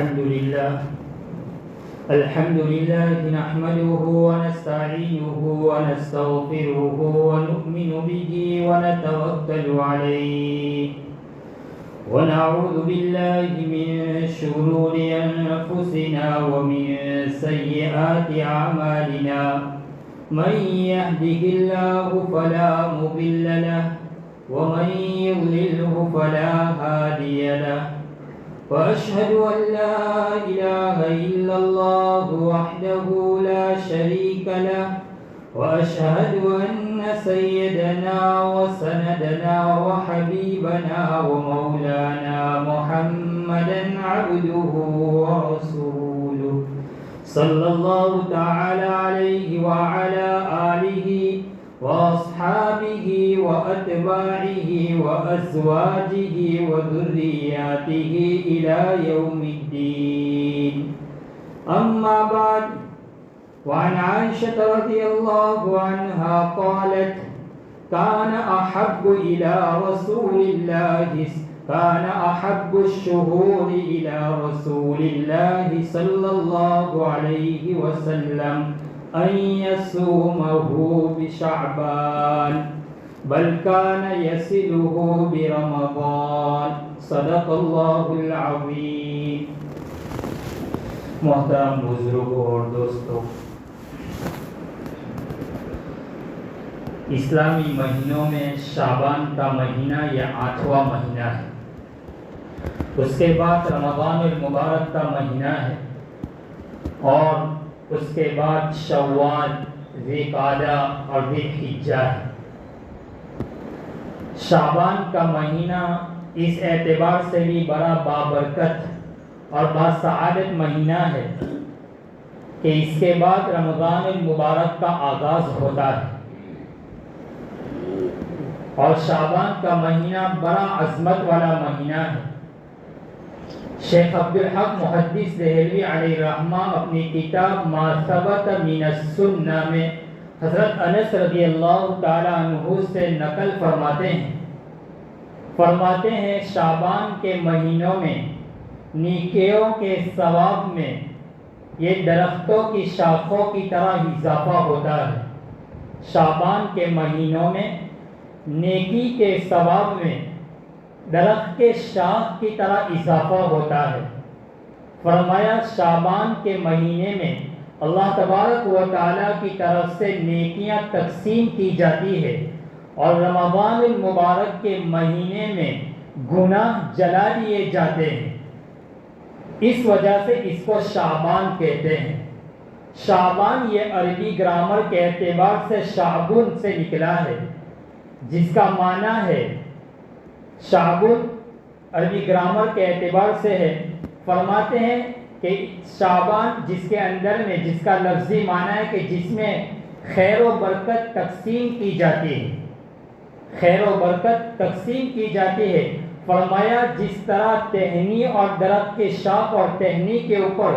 الحمد لله نحمده ونستعينه ونستغفره ونؤمن به ونتوكل عليه ونعوذ بالله من شرور أنفسنا ومن سيئات أعمالنا من يهده الله فلا مضل له ومن يضلله فلا هادي له وأشهد أن لا إله إلا الله وحده لا شريك له وأشهد أن سيدنا وسندنا وحبيبنا ومولانا محمدا عبده ورسوله صلى الله تعالى عليه وعلى آله وأصحابه وأتباعه وأزواجه وذرياته إلى يوم الدين. أما بعد، وعن عائشة رضي الله عنها قالت: كان أحب الشهور إلى رسول الله صلى الله عليه وسلم أن يصومه بشعبان بل كان يصله برمضان صدق الله العظيم. محترم بزرگوں اور دوستوں، اسلامی مہینوں میں شعبان کا مہینہ یہ 8واں مہینہ ہے. اس کے بعد رمضان المبارک کا مہینہ ہے اور اس کے بعد شوال، ذی قعدہ اور ذی حجہ ہے. شعبان کا مہینہ اس اعتبار سے بھی بڑا بابرکت اور باسعادت مہینہ ہے کہ اس کے بعد رمضان المبارک کا آغاز ہوتا ہے، اور شعبان کا مہینہ بڑا عظمت والا مہینہ ہے. شیخ عبدالحق محدث دہلوی علیہ رحمہ اپنی کتاب ما ثبت من السنہ میں حضرت انس رضی اللہ تعالی عنہ سے نقل فرماتے ہیں شعبان کے مہینوں میں نیکیوں کے ثواب میں یہ درختوں کی شاخوں کی طرح اضافہ ہوتا ہے. شعبان کے مہینوں میں نیکی کے ثواب میں درخت کے شاخ کی طرح اضافہ ہوتا ہے. فرمایا شعبان کے مہینے میں اللہ تبارک و تعالیٰ کی طرف سے نیکیاں تقسیم کی جاتی ہے، اور رمضان المبارک کے مہینے میں گناہ جلا دیے جاتے ہیں. اس وجہ سے اس کو شعبان کہتے ہیں. شعبان یہ عربی گرامر کے اعتبار سے شعبون سے نکلا ہے، جس کا معنی ہے شعبون عربی گرامر کے اعتبار سے ہے. فرماتے ہیں کہ شعبان جس کے اندر میں جس کا لفظی معنی ہے کہ جس میں خیر و برکت تقسیم کی جاتی ہے، خیر و برکت تقسیم کی جاتی ہے. فرمایا جس طرح ٹہنی اور درخت کے شاخ اور ٹہنی کے اوپر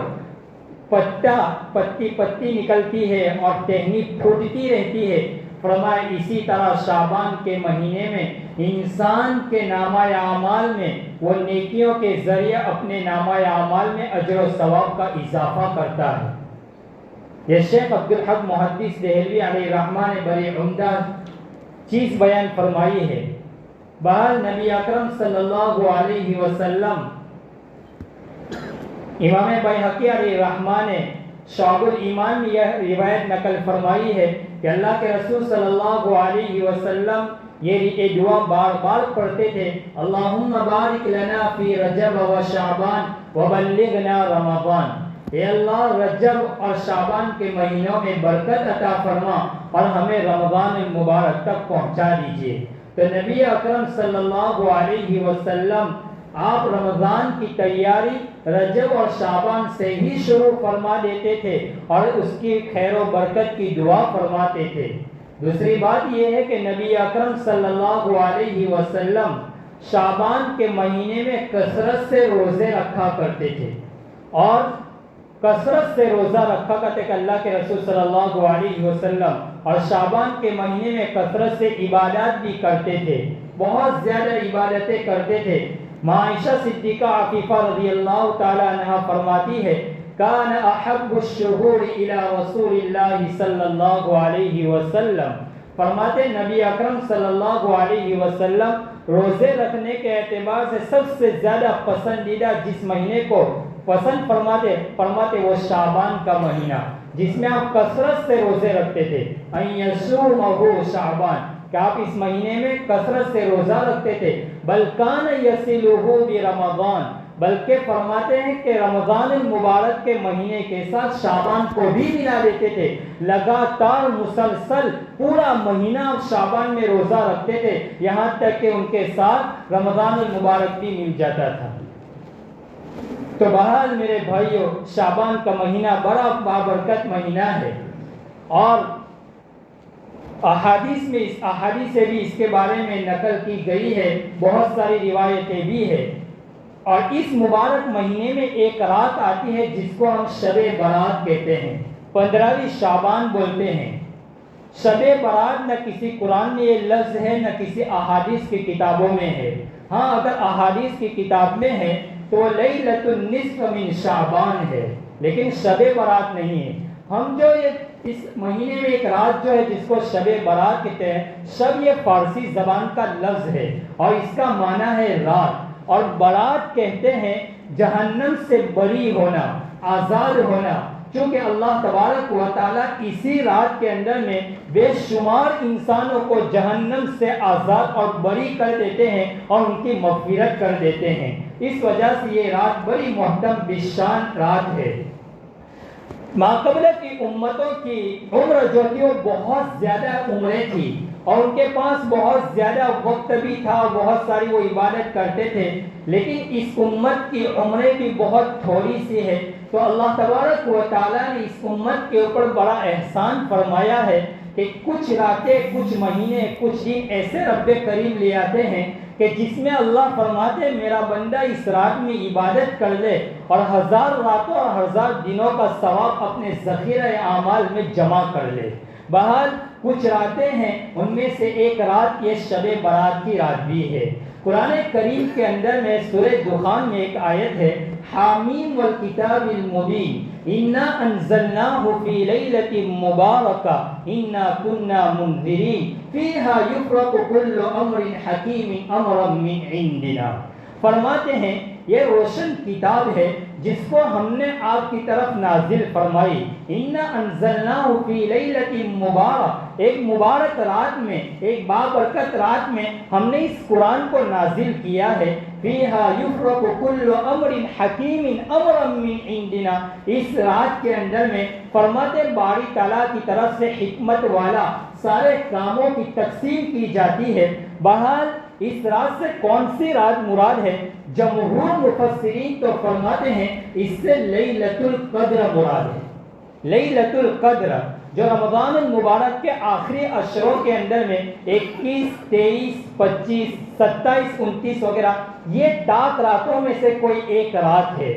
پتی نکلتی ہے اور ٹہنی پھوٹتی رہتی ہے، فرمایا اسی طرح شعبان کے مہینے میں انسان کے نامہ اعمال میں وہ نیکیوں کے ذریعے اپنے نامہ اعمال میں اجر و ثواب کا اضافہ کرتا ہے. یہ شیخ عبدالحق محدث دہلوی علیہ رحمہ نے بڑی عمدہ چیز بیان فرمائی ہے. بہرحال نبی اکرم صلی اللہ علیہ وسلم، امام بیہقی علیہ رحمہ نے شعب الایمان میں یہ روایت نقل فرمائی ہے کہ اللہ کے رسول صلی اللہ علیہ وسلم یہ دعا بار بار پڑھتے تھے: اللہم بارک لنا فی رجب و شعبان وبلغنا رمضان. اے اللہ رجب اور شعبان کے مہینوں میں برکت عطا فرما اور ہمیں رمضان المبارک تک پہنچا دیجیے. تو نبی اکرم صلی اللہ علیہ وسلم آپ رمضان کی تیاری رجب اور شعبان سے ہی شروع فرما دیتے تھے اور اس کی خیر و برکت کی دعا فرماتے تھے. دوسری بات یہ ہے کہ نبی اکرم صلی اللہ علیہ وسلم شعبان کے مہینے میں کثرت سے روزے رکھا کرتے تھے، اور کثرت سے روزہ رکھا کرتے کہ اللہ کے رسول صلی اللہ علیہ وسلم، اور شعبان کے مہینے میں کثرت سے عبادات بھی کرتے تھے، بہت زیادہ عبادتیں کرتے تھے. عائشہ صدیقہ عفیفہ رضی اللہ تعالی عنہ فرماتی ہے کان احب الشہور الی رسول اللہ صلی اللہ علیہ وسلم، فرماتے نبی اکرم صلی اللہ علیہ وسلم روزے رکھنے کے اعتبار سے سب سے زیادہ پسندیدہ جس مہینے کو پسند فرماتے وہ شعبان کا مہینہ، جس میں آپ کثرت سے روزے رکھتے تھے۔ ان یصومہ شعبان، کہ آپ اس مہینے میں کثرت سے روزہ رکھتے تھے۔ بل کان یصلہ برمضان، بلکہ فرماتے ہیں کہ رمضان المبارک کے مہینے کے ساتھ شعبان کو بھی ملا دیتے تھے، لگاتار مسلسل پورا مہینہ شعبان میں روزہ رکھتے تھے، یہاں تک کہ ان کے ساتھ رمضان المبارک بھی مل جاتا تھا۔ تو بہرحال میرے بھائیوں، شعبان کا مہینہ بڑا بابرکت مہینہ ہے، اور احادیث سے بھی اس کے بارے میں نقل کی گئی ہے، بہت ساری روایتیں بھی ہیں۔ اور اس مبارک مہینے میں ایک رات آتی ہے جس کو ہم شب برات کہتے ہیں، 15ویں شعبان بولتے ہیں۔ شب برات نہ کسی قرآن میں یہ لفظ ہے نہ کسی احادیث کی کتابوں میں ہے۔ ہاں اگر احادیث کی کتاب میں ہے تو لیلۃ النصف من شعبان ہے، لیکن شب برات نہیں ہے۔ ہم جو اس مہینے میں ایک رات جو ہے جس کو شب برات کہتے ہیں، شب یہ فارسی زبان کا لفظ ہے اور اس کا معنی ہے رات، اور برات کہتے ہیں جہنم سے بری ہونا، آزاد ہونا، چونکہ اللہ تبارک و تعالیٰ اسی رات کے اندر میں بے شمار انسانوں کو جہنم سے آزاد اور بری کر دیتے ہیں اور ان کی مغفرت کر دیتے ہیں۔ اس وجہ سے یہ رات بڑی محترم بشان رات ہے۔ ماقبل کی امتوں کی عمر جو تھی وہ بہت زیادہ عمریں تھی، اور ان کے پاس بہت زیادہ وقت بھی تھا، بہت ساری وہ عبادت کرتے تھے، لیکن اس امت کی عمریں بھی بہت تھوڑی سی ہے۔ تو اللہ تبارک و تعالیٰ نے اس امت کے اوپر بڑا احسان فرمایا ہے کہ کچھ راتیں، کچھ مہینے، کچھ دن ایسے رب کریم لے آتے ہیں کہ جس میں اللہ فرماتے میرا بندہ اس رات میں عبادت کر لے اور 1000 راتوں اور 1000 دنوں کا ثواب اپنے ذخیرہ اعمال میں جمع کر لے۔ بہرحال کچھ راتیں ہیں، ان میں سے ایک رات یہ شب برات کی رات بھی ہے۔ قرآن کریم کے اندر میں سورہ دخان میں ایک آیت ہے، حامیم والکتاب المبین انا انزلناہ فی لیلۃ مبارکہ انا کنا منذرین فیہا یفرق کل امر حکیم امرا من عندنا۔ فرماتے ہیں یہ روشن کتاب ہے جس کو ہم نے آپ کی طرف نازل فرمائی، انا انزلناہ فی لیلۃ مبارک، ایک مبارک رات میں، ایک بابرکت رات میں ہم نے اس قرآن کو نازل کیا ہے، فیہا یفرق کل امر حکیم امرا من عندنا، اس رات کے اندر میں فرماتے باری تعالیٰ کی طرف سے حکمت والا سارے کاموں کی تقسیم کی جاتی ہے۔ بہرحال اس رات سے کون سی رات مراد ہے؟ جمہور مفسرین تو فرماتے ہیں اس سے لیلۃ القدر مراد ہے۔ لیلۃ القدر جو رمضان المبارک کے آخری عشروں کے اندر میں 21، 23، 25، 27، 29 وغیرہ یہ 10 راتوں میں سے کوئی ایک رات ہے۔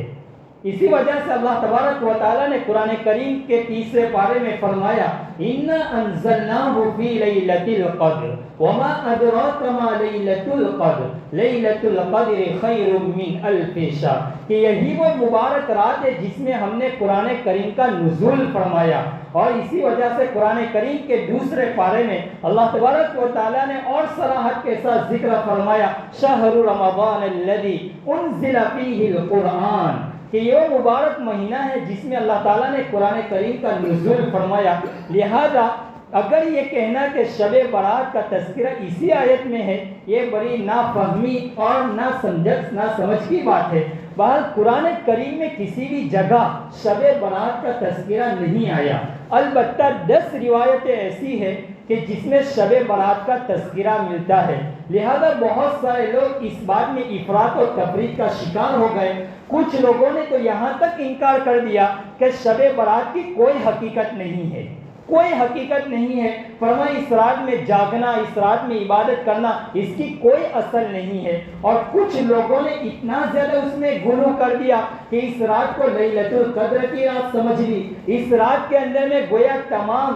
اسی وجہ سے اللہ تبارک و تعالیٰ نے قرآن کریم کے 3 پارے میں فرمایا انا انزلناہ فی لیلۃ القدر وما ادراک ما لیلۃ القدر لیلۃ القدر خیر من الف شہر، کہ یہی وہ مبارک رات ہے جس میں ہم نے قرآن کریم کا نزول فرمایا۔ اور اسی وجہ سے قرآن کریم کے 2 پارے میں اللہ تبارک و تعالیٰ نے اور صراحت کے ساتھ ذکر فرمایا شہر رمضان الذی انزل فیہ القرآن، کہ یہ مبارک مہینہ ہے جس میں اللہ تعالیٰ نے قرآن کریم کا نزول فرمایا۔ لہذا اگر یہ کہنا کہ شب برات کا تذکرہ اسی آیت میں ہے، یہ بڑی نافہمی اور نہ سمجھ کی بات ہے۔ بہرحال قرآن کریم میں کسی بھی جگہ شب برات کا تذکرہ نہیں آیا، البتہ 10 روایتیں ایسی ہیں کہ جس میں شب برات کا تذکرہ ملتا ہے۔ لہذا بہت سارے لوگ اس بات میں افراط اور تفریط کا شکار ہو گئے۔ کچھ لوگوں نے تو یہاں تک انکار کر دیا کہ شب برات کی کوئی حقیقت نہیں ہے، کوئی حقیقت نہیں ہے، فرمایا اس رات میں جاگنا، اس رات میں عبادت کرنا اس کی کوئی اصل نہیں ہے۔ اور کچھ لوگوں نے اتنا زیادہ اس میں غلو کر دیا کہ اس رات کو لیلۃ القدر کی رات سمجھ لی، اس رات کے اندر میں گویا تمام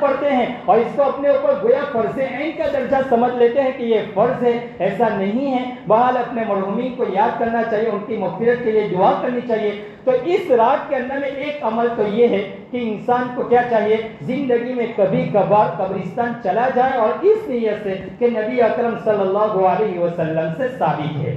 پڑھتے ہیں اور اس کو اپنے اوپر گویا فرض عین کا درجہ سمجھ لیتے ہیں کہ یہ فرض ہے. ایسا نہیں ہے. بہرحال اپنے مرحومین کو یاد کرنا چاہیے, ان کی مغفرت کے لیے دعا کرنی چاہیے. تو اس رات کے اندر میں ایک عمل تو یہ ہے کہ انسان کو کیا چاہیے, زندگی میں کبھی کبھار قبرستان چلا جائے, اور اس نیت سے کہ نبی اکرم صلی اللہ علیہ وسلم سے ثابت ہے.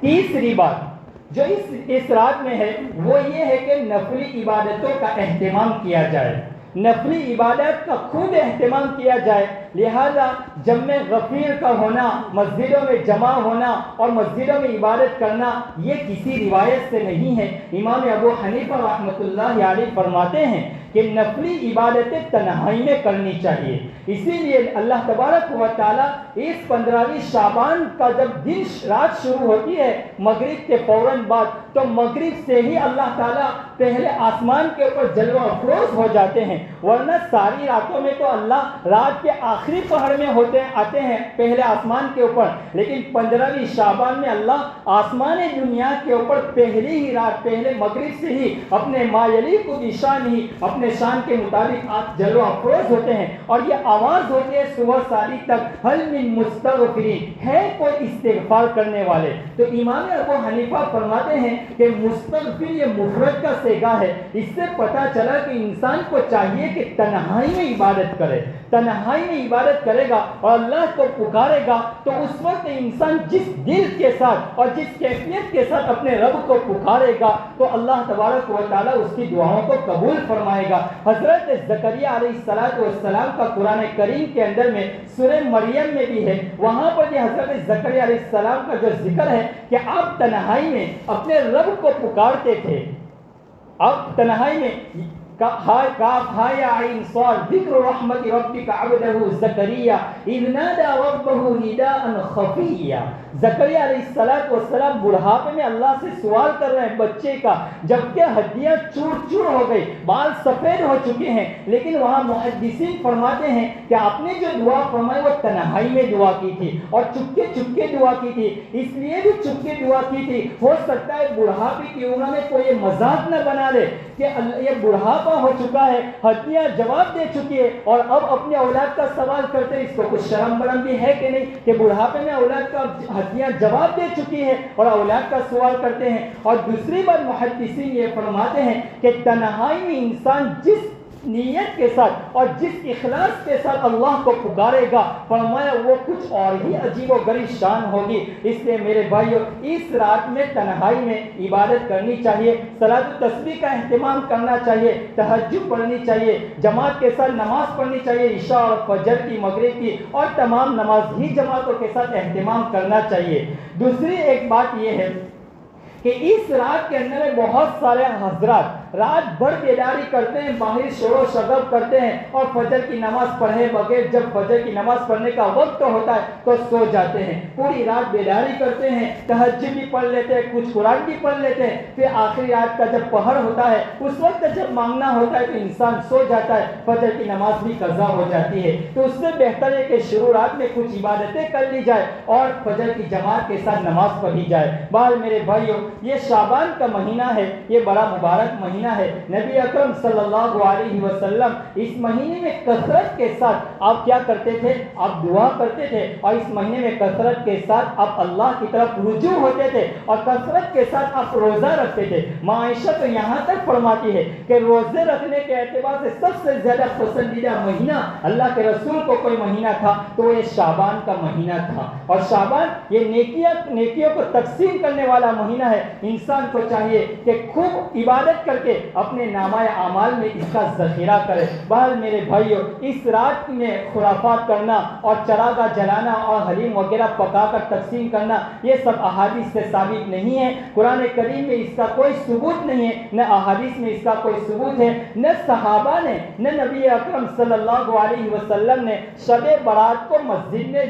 تیسری بات جو اس رات میں ہے وہ یہ ہے کہ نفلی عبادتوں کا اہتمام کیا جائے, نفلی عبادت کا خوب اہتمام کیا جائے. لہذا جمع غفیر کا ہونا, مسجدوں میں جمع ہونا اور مسجدوں میں عبادت کرنا یہ کسی روایت سے نہیں ہے. امام ابو حنیفہ رحمۃ اللہ علیہ فرماتے ہیں کہ نفلی عبادتیں تنہائی میں کرنی چاہیے. اسی لیے اللہ تبارک و تعالیٰ اس 15ویں شعبان کا جب دن رات شروع ہوتی ہے مغرب کے فوراً بعد, تو مغرب سے ہی اللہ تعالیٰ پہلے آسمان کے اوپر جلوہ افروز ہو جاتے ہیں. ورنہ ساری راتوں میں تو اللہ رات کے آخری پہر میں آتے ہیں پہلے آسمان کے اوپر, لیکن 15ویں شعبان میں اللہ آسمان دنیا کے اوپر پہلی ہی رات, پہلے مغرب سے ہی اپنے ما یلیق بشان ہی اپنے شان کے مطابق جلوہ افروز ہوتے ہیں. اور یہ آواز ہوتی ہے صبح ساری تک, هل من مستغفرین, ہے کوئی استغفار کرنے والے. تو امام ابو حنیفہ فرماتے ہیں کہ مستغفر یہ مفرد کا صیغہ ہے. اس سے پتہ چلا کہ انسان کو چاہیے کہ تنہائی میں عبادت کرے, تنہائی میں عبادت کرے گا اور اللہ کو پکارے گا, تو اس وقت انسان جس دل کے ساتھ اور جس کیفیت کے ساتھ اپنے رب کو پکارے گا تو اللہ تبارک و تعالیٰ اس کی دعاؤں کو قبول فرمائے گا. حضرت زکریا علیہ السلام کا قرآن کریم کے اندر میں سورہ مریم میں بھی ہے, وہاں پر بھی حضرت زکریا علیہ السلام کا جو ذکر ہے کہ آپ تنہائی میں اپنے رب کو پکارتے تھے. آپ تنہائی میں کاف ہایا عین صاد ذکر رحمت ربک عبدہ زکریا اذ نادى ربہ نداء خفیا. زکریا علیہ السلام بڑھاپے میں اللہ سے سوال کر رہے ہیں بچے کا, جبکہ ہڈیاں چور چور ہو گئی, بال سفید ہو چکے ہیں, لیکن وہاں محدثین فرماتے ہیں کہ آپ نے جو دعا فرمائی وہ تنہائی میں دعا کی تھی اور چپکے چپکے دعا کی تھی. اس لیے بھی چپکے دعا کی تھی, ہو سکتا ہے بڑھاپے کی عمر میں کوئی یہ مذاق نہ بنا لے کہ یہ بڑھاپا ہو چکا ہے, ہڈیاں جواب دے چکی ہے, اور اب اپنے اولاد کا سوال کرتے ہیں. اس کو کچھ شرم برم بھی ہے کہ نہیں کہ بڑھاپے میں اولاد کا ہڈیاں جواب دے چکی ہے اور اولاد کا سوال کرتے ہیں. اور دوسری بات محدثین یہ فرماتے ہیں کہ تنہائی میں انسان جس نیت کے ساتھ اور جس اخلاص کے ساتھ اللہ کو پکارے گا, فرمایا وہ کچھ اور ہی عجیب و غریب شان ہوگی. اس لیے میرے بھائیو اس رات میں تنہائی میں عبادت کرنی چاہیے, صلاۃ التسبیح کا اہتمام کرنا چاہیے, تہجد پڑھنی چاہیے, جماعت کے ساتھ نماز پڑھنی چاہیے, عشاء اور فجر کی, مغرب کی, اور تمام نماز ہی جماعتوں کے ساتھ اہتمام کرنا چاہیے. دوسری ایک بات یہ ہے کہ اس رات کے اندر میں بہت سارے حضرات رات بھر بیداری کرتے ہیں, باہر شور و شغب کرتے ہیں, اور فجر کی نماز پڑھے بغیر جب فجر کی نماز پڑھنے کا وقت ہوتا ہے تو سو جاتے ہیں. پوری رات بیداری کرتے ہیں, تہجد بھی پڑھ لیتے ہیں, کچھ قرآن بھی پڑھ لیتے ہیں, پھر آخری رات کا جب پہر ہوتا ہے اس وقت جب مانگنا ہوتا ہے تو انسان سو جاتا ہے, فجر کی نماز بھی قضا ہو جاتی ہے. تو اس سے بہتر ہے کہ شروع رات میں کچھ عبادتیں کر لی جائے اور فجر کی جماعت کے ساتھ نماز پڑھی جائے. بہر میرے بھائیوں یہ شعبان کا مہینہ ہے, یہ بڑا مبارک مہینہ ہے. نبی اکرم صلی اللہ علیہ وسلم اس مہینے میں کثرت کے ساتھ آپ کیا کرتے تھے, آپ دعا کرتے تھے, اور اس مہینے میں کثرت کے ساتھ آپ اللہ کی طرف رجوع ہوتے تھے, اور کثرت کے ساتھ آپ روزہ رکھتے تھے. عائشہ تو یہاں تک فرماتی ہے کہ روزے رکھنے کے اعتبار سے سب سے زیادہ پسندیدہ مہینہ اللہ کے رسول کو کوئی مہینہ تھا تو یہ شعبان کا مہینہ تھا. اور شعبان یہ نیکیوں کو تقسیم کرنے والا مہینہ ہے. انسان کو چاہیے کہ خوب عبادت کر کے اپنے نامہ اعمال میں اس کا ذخیرہ کرے. بہر میرے بھائیو اس رات میں خرافات کرنا اور چراغاں جلانا اور حلیم وغیرہ پکا کر تقسیم کرنا یہ سب احادیث سے ثابت نہیں ہے. قرآن کریم میں اس کا کوئی ثبوت نہیں ہے, نہ احادیث میں اس کا کوئی ثبوت ہے, نہ صحابہ نے نہ نبی اکرم صلی اللہ علیہ وسلم نے شب برات کو مسجد میں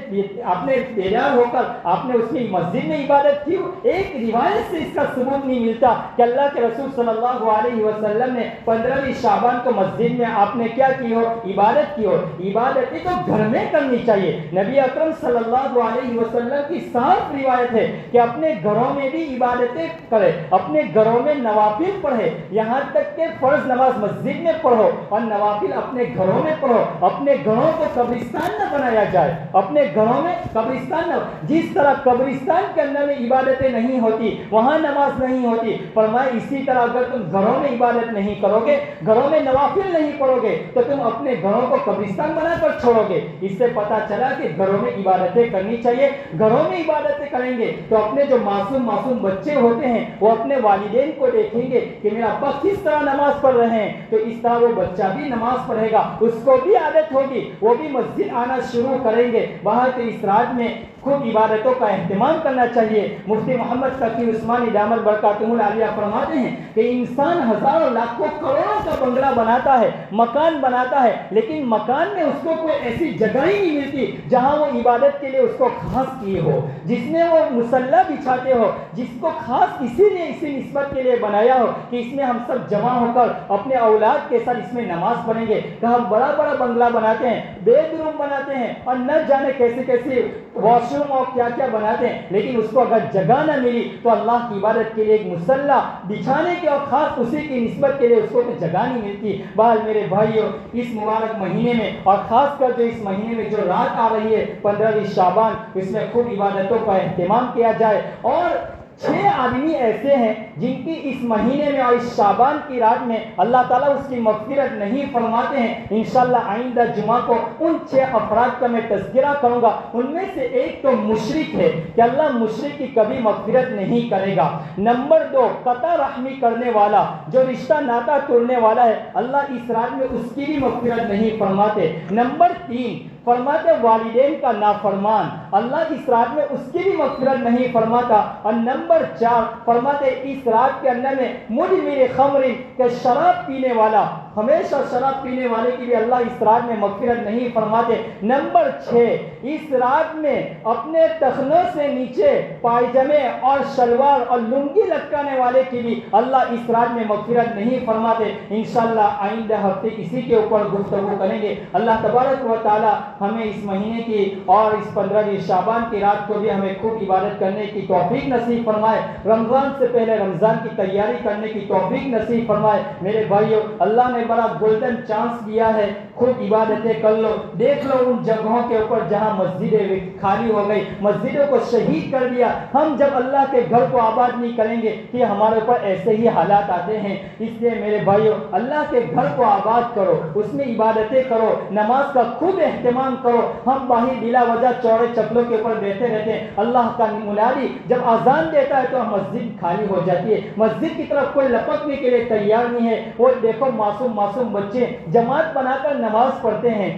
آپ نے بیدار ہو کر آپ نے اس میں مسجد میں عبادت کی. ایک روایت سے اس کا ثبوت نہیں ملتا کہ اللہ کے رسول صلی اللہ علیہ علیہ وسلم نے 15ویں شعبان کو مسجد میں آپ نے کیا کی ہو؟ عبادت کی ہو. عبادتیں تو گھر میں کرنی چاہیے. نبی اکرم صلی اللہ علیہ وسلم کی صاف روایت ہے کہ اپنے گھروں میں بھی عبادتیں کرے, اپنے گھروں میں نوافل پڑھے, یہاں تک کہ فرض نماز مسجد میں پڑھو اور نوافل اپنے گھروں میں پڑھو. اپنے گھروں کو قبرستان نہ بنایا جائے, اپنے گھروں میں قبرستان نہ. جس طرح قبرستان کے اندر میں عبادتیں نہیں ہوتی, وہاں نماز نہیں ہوتی, فرمایا اسی طرح اگر تم گھروں میں عبادت نہیں کرو گے, گھروں میں نوافل نہیں پڑھو گے, تو تم اپنے گھروں کو قبرستان بنا کر چھوڑو گے. اس سے پتا چلا کہ گھروں میں عبادتیں کرنی چاہیے. گھروں میں عبادتیں کریں گے تو اپنے جو معصوم بچے ہوتے ہیں وہ اپنے والدین کو دیکھیں گے کہ میرا ابا کس طرح نماز پڑھ رہے ہیں, تو اس طرح وہ بچہ بھی نماز پڑھے گا, اس کو بھی عادت ہوگی, وہ بھی مسجد آنا شروع کریں گے. وہاں کے اس رات میں خود عبادتوں کا اہتمام کرنا چاہیے. مفتی محمد تقی عثمانی دامت برکاتہ العالیہ فرماتے ہیں کہ انسان ہزاروں لاکھوں کروڑوں کا بنگلہ بناتا ہے, مکان بناتا ہے, لیکن مکان میں اس کو کوئی ایسی جگہ ہی نہیں ملتی جہاں وہ عبادت کے لیے اس کو خاص کیے ہو, جس میں وہ مصلی بچھاتے ہو, جس کو خاص اسی نے اسی نسبت کے لیے بنایا ہو کہ اس میں ہم سب جمع ہو کر اپنے اولاد کے ساتھ اس میں نماز پڑھیں گے. کہ ہم بڑا بڑا بنگلہ بناتے ہیں, بیڈ روم بناتے ہیں اور نہ جانے کیسے کیسے واش روم اور کیا کیا بناتے ہیں, لیکن اس کو اگر جگہ نہ ملی تو اللہ کی عبادت کے لیے ایک مصلی بچھانے کے اور خاص اسی کی نسبت کے لیے اس کو جگہ نہیں ملتی. بہرحال میرے بھائیوں, اس مبارک مہینے میں اور خاص کر جو اس مہینے میں جو رات آ رہی ہے 15ویں شعبان, اس میں خوب عبادتوں کا اہتمام کیا جائے. اور 6 آدمی ایسے ہیں جن کی اس مہینے میں اور اس شعبان کی رات میں اللہ تعالیٰ اس کی مغفرت نہیں فرماتے ہیں. انشاءاللہ آئندہ جمعہ کو ان 6 افراد کا میں تذکرہ کروں گا. ان میں سے ایک تو مشرک ہے کہ اللہ مشرک کی کبھی مغفرت نہیں کرے گا. نمبر 2 قطع رحمی کرنے والا, جو رشتہ ناتا توڑنے والا ہے, اللہ اس رات میں اس کی بھی مغفرت نہیں فرماتے. نمبر 3 فرماتے والدین کا نافرمان, اللہ اس رات میں اس کی بھی مغفرت نہیں فرماتا. اور نمبر 4 فرماتے اس رات کے اندر میں مدمن خمر, کہ شراب پینے والا, ہمیشہ شراب پینے والے کی بھی اللہ اس رات میں مغفرت نہیں فرماتے. نمبر 6 اس رات میں اپنے تخنوں سے نیچے پائجامے اور شلوار اور لنگی لٹکانے والے کی بھی اللہ اس رات میں مغفرت نہیں فرماتے. انشاءاللہ آئندہ ہفتے اسی کے اوپر گفتگو کریں گے. اللہ تبارک و تعالی ہمیں اس مہینے کی اور اس 15ویں شعبان کی رات کو بھی ہمیں خوب عبادت کرنے کی توفیق نصیب فرمائے. رمضان سے پہلے رمضان کی تیاری کرنے کی توفیق نصیب فرمائے. میرے بھائیوں, اللہ نے بڑا گولڈن چانس دیا ہے, خوب عبادتیں کر لو. دیکھ لو ان جگہوں کے اوپر جہاں مسجدیں خالی ہو گئی, مسجدوں کو شہید کر دیا. ہم جب اللہ کے گھر کو آباد نہیں کریں گے کہ ہمارے اوپر ایسے ہی حالات آتے ہیں. اس لیے میرے بھائیوں, اللہ کے گھر کو آباد کرو, اس میں عبادتیں کرو, نماز کا خوب اہتمام کرو. ہم باہر بلا وجہ چوڑے چپلوں کے اوپر بیٹھے رہتے ہیں. اللہ کا منادی جب اذان دیتا ہے تو مسجد خالی ہو جاتی ہے, مسجد کی طرف کوئی لپکنے کے لیے تیار نہیں ہے. وہ دیکھو معصوم بچے جماعت بنا کر نماز پڑھتے ہیں.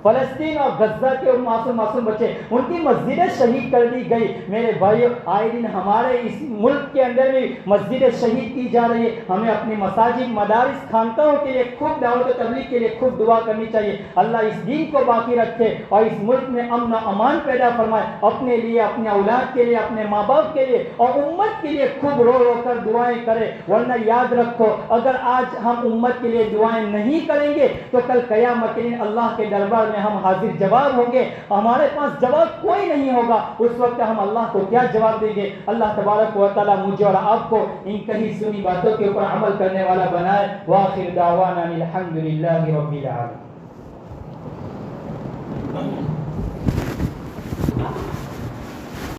فلسطین اور غزہ کے معصوم بچے, ان کی مسجدیں شہید کر دی گئی. میرے بھائیو, آئے دن ہمارے اس ملک کے اندر بھی مسجدیں شہید کی جا رہی ہے. ہمیں اپنی مساجد, مدارس, خانقاہوں کے لیے خوب دعوت و تبلیغ کے لیے خوب دعا کرنی چاہیے. اللہ اس دین کو باقی رکھے اور اس ملک میں امن و امان پیدا فرمائے. اپنے لیے, اپنے اولاد کے لیے, اپنے ماں باپ کے لیے اور امت کے لیے خوب رو رو کر دعائیں کرے. ورنہ یاد رکھو, اگر آج ہم امت کے لیے دعائیں نہیں کریں گے تو کل قیامت کے دن اللہ کے دربار میں ہم حاضر جواب ہوں گے. ہمارے پاس جواب کوئی نہیں ہوگا. اس وقت ہم اللہ کو کیا جواب دیں گے؟ اللہ تبارک و تعالی مجھے اور آپ کو ان کہیں سنی باتوں کے اوپر عمل کرنے والا بنائے. وآخر دعوانا الحمدللہ رب العالمین.